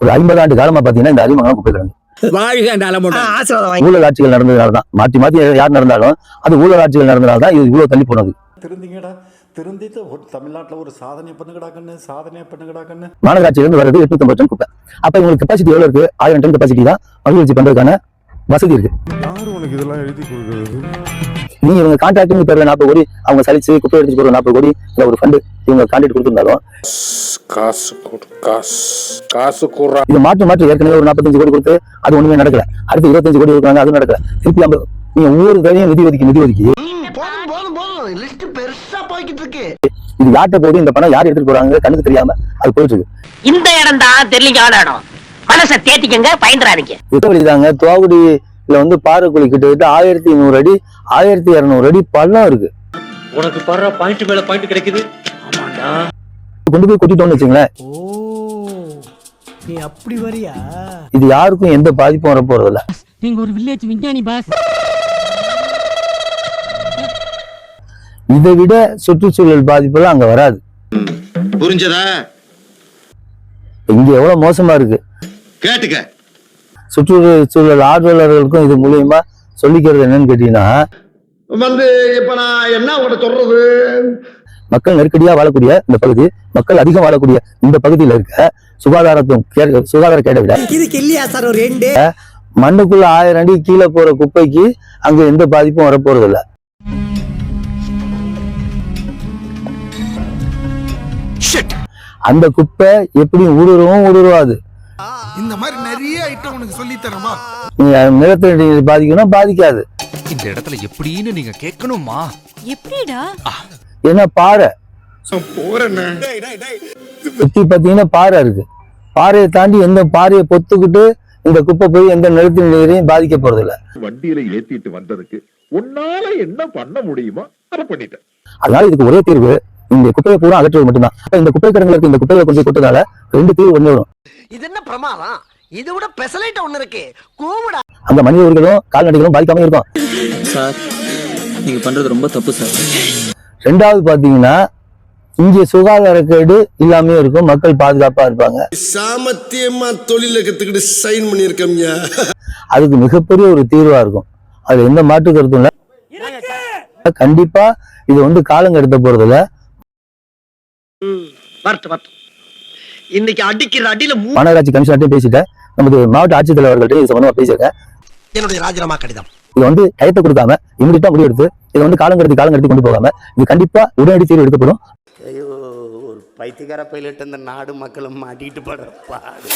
ஒரு 50 ஆண்டு காலமா பாத்தீங்கன்னா இந்த அரிமங்கலம் குப்பை கிடங்கு ஊழல் ஆட்சிகள் நடந்ததுனாலதான் மாத்தி மாத்தி யார் நடந்தாலும் அது ஊழல் ஆட்சிகள் நடந்ததுனாலதான் இது இவ்வளவு தள்ளி போனது. திருந்திட்டு தமிழ்நாட்டில் ஒரு சாதனை பண்ணுங்கடாக்கன்னு மாநகராட்சியிலிருந்து வர்றது 850 டன் குப்பை. அப்ப உங்களுக்கு கெப்பாசிட்டி எவ்வளவு இருக்கு? 1000 டன் கெப்பாசிட்டி தான் மறுசுழற்சி பண்றதுக்கான வசதி இருக்கு. யாரு உனக்கு இதெல்லாம் எழுதி கொடுக்குறது? நீங்க இவங்க கான்ட்ராக்ட் பெற 40 கோடி அவங்க சலிச்சு குப்பை எடுத்து போற 40 கோடி ஒரு ஃபண்டு இவங்க கான்ட்ராக்ட் கொடுத்திருந்தாலும் இது மாற்று ஏற்கனவே ஒரு 45 கோடி கொடுத்து அது ஒண்ணுமே நடக்கல. அடுத்து 25 கோடி கொடுக்குறாங்க, அது நடக்கல. திருப்பி நீங்க ஒவ்வொரு தடையும் நிதி ஒதுக்கி இது யார்கிட்ட போகுது, இந்த பணம் யார் எடுத்துட்டு போறாங்க கண்ணுக்கு தெரியாம அது போயிட்டு இருக்கு. இந்த இடம் தான் தெரியல இடம் மனசை தேத்திக்கங்க பயந்துறாதீங்க. விட்டவழிதாங்க தோகுடியில பாறைக்குழி கிட்டத்தட்ட 1200 அடி 1200 அடி பள்ளம் இருக்கு. உனக்கு பாரு பாயிண்ட் மேல பாயிண்ட் கிடைக்குது. ஆமாடா கொண்டு போய் கொட்டிட்டோம்னு வச்சுங்களேன், நீ அப்படி வரியா? இது யாருக்கும் எந்த பாதிப்பும் வர போறது இல்ல. நீங்க ஒரு வில்லேஜ் விஞ்ஞானி பாஸ். இதை விட சுற்றுச்சூழல் பாதிப்பு எல்லாம் அங்க வராது. புரிஞ்சதா? இங்க எவ்வளவு மோசமா இருக்கு கேட்டுக்க. சுற்றுச்சூழல் ஆர்வலர்களுக்கும் இது மூலியமா சொல்லிக்கிறது என்னன்னு கேட்டீங்கன்னா, இப்ப நான் என்ன உங்கள்ட்ட சொல்றது, மக்கள் நெருக்கடியா வாழக்கூடிய இந்த பகுதி, மக்கள் அதிகம் வாழக்கூடிய இந்த பகுதியில இருக்க சுகாதார கேட விட இதுக்கு இல்லையா சார் ஒரு ரெண்டு மண்ணுக்குள்ள 1000 அடி கீழே போற குப்பைக்கு அங்க எந்த பாதிப்பும் வரப்போறது இல்ல. அந்த குப்பை எப்படி ஊடுருவாது. இந்த மாதிரி நிறைய ஐட்டம் உனக்கு சொல்லி தரமா? நிலத்தடி நீர் பாதிக்கணும், பாதிக்காது. இந்த இடத்துல எப்படின்னு நீங்க கேட்கணுமா? எப்படிடா? ஏன்னா பாறை சுத்தி பாத்தீங்கன்னா பாறை இருக்கு. பாறையை தாண்டி எந்த பாறையை பொத்துக்கிட்டு இந்த குப்பை போய் எந்த நிலத்தடி நீரையும் பாதிக்க போறது இல்ல. வண்டியில ஏத்திட்டு வந்ததுக்கு உன்னால என்ன பண்ண முடியுமோ அதை பண்ணிட்டேன். அதனால இதுக்கு ஒரே தீர்வு இந்த குப்பையை பூரா அகற்றுவது மட்டும்தான். இந்த குப்பை கிடங்களுக்கு இந்த குப்பையை கொஞ்சம் கொட்டதால 2 தீர்வு ஒண்ணு வரும். இது என்ன பிரமாதம்? இது விட பெசலைட் ஒண்ணு இருக்கு. கூவுடா. அந்த மனித உயிர்களும் கால்நடைகளும் பாதிக்காம இருக்கும். சார் நீங்க பண்றது ரொம்ப தப்பு சார். ரெண்டாவது பாத்தீங்கன்னா இங்க சுகாதார கேடு இல்லாம இருக்கும், மக்கள் பாதுகாப்பா இருப்பாங்க. சாமத்தியமா தொழில கத்துக்கிட்டு சைன் பண்ணிருக்கீங்க. அதுக்கு மிகப்பெரிய ஒரு தீர்வா இருக்கும். அது எந்த மாற்று கருத்தும் இல்ல. கண்டிப்பா இது காலம் எடுத்த போறதுல இன்னைக்கு அடிக்கிற அடியில மாநகராட்சி கமிஷனர்ட்டையும் பேசிட்டேன், நமது மாவட்ட ஆட்சித்தலைவர் அவர்கள்ட்டையும் இது சம்பந்தமா பேசியிருக்கேன். என்னுடைய ராஜினாமா கடிதம் இது டயத்தை கொடுக்காம இமிடியா முடிவெடுத்து இது காலம் கடத்தி கொண்டு போகாம இது கண்டிப்பா உடனடி தீர்வு எடுக்கப்படும். ஐயோ, ஒரு பைத்தியக்கார பைலட் அந்த நாடு மக்களும் மாட்டிட்டு படுற பாடு.